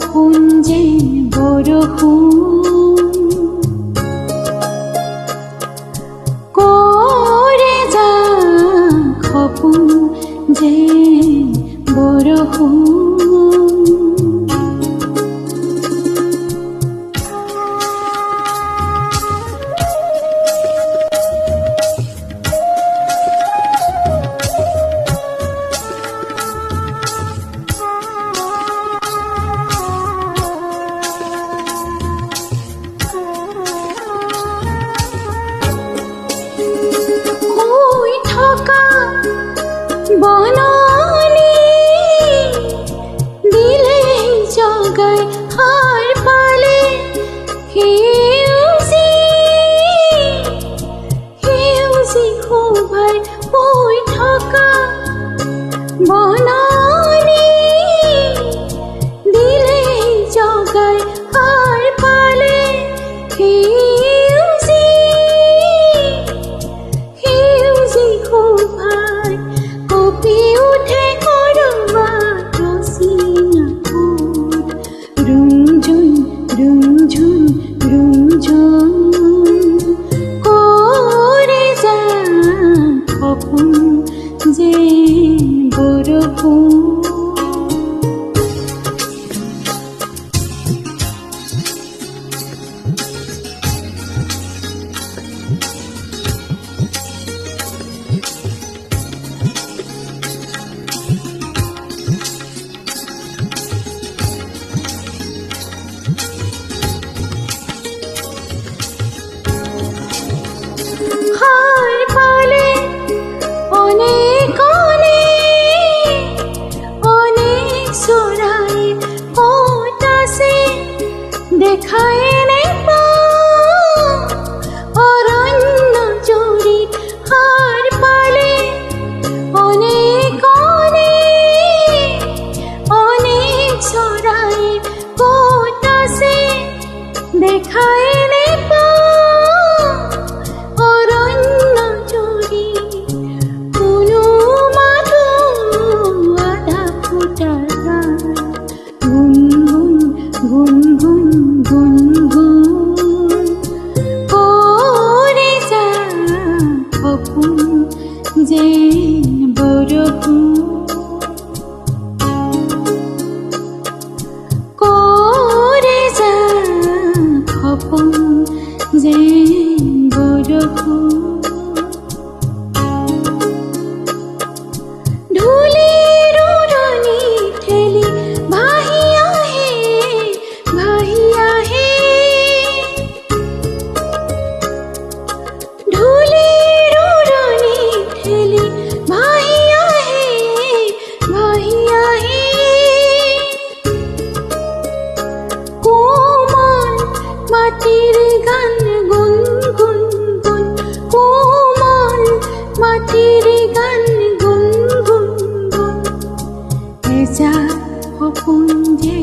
পুঞ্জে বরহুন করে যা পুঞ্জে বরহুন বনানি দিলে জগায় হার পালে হিউজি হোভার ওই ঠকা বনানি দিলে জগায় হার পালে হিউজি হোভার কপি উঠে করবা রসিনাপুর রুমঝুন রুমঝুন রুমঝুন করে যা খপুন যে বরহুন হার পালে অনেক অনেক সোরায় ওটাসে দেখায় অরণ্য জুড়ি হার পালে অনেক অনেক সোরায় ওটাসে দেখায় যে বরহুন করে যা খপুন যে বরহুন ঢুলির উড়নি ঠেলি ভাহিয়া হে ঢুলির উড়নি ঠেলি ভাহিয়া হে কোমল মাটির গান গুন গুন গুন কোমল মাটির গান গুন গুন গুন এ যা পুঞ্জে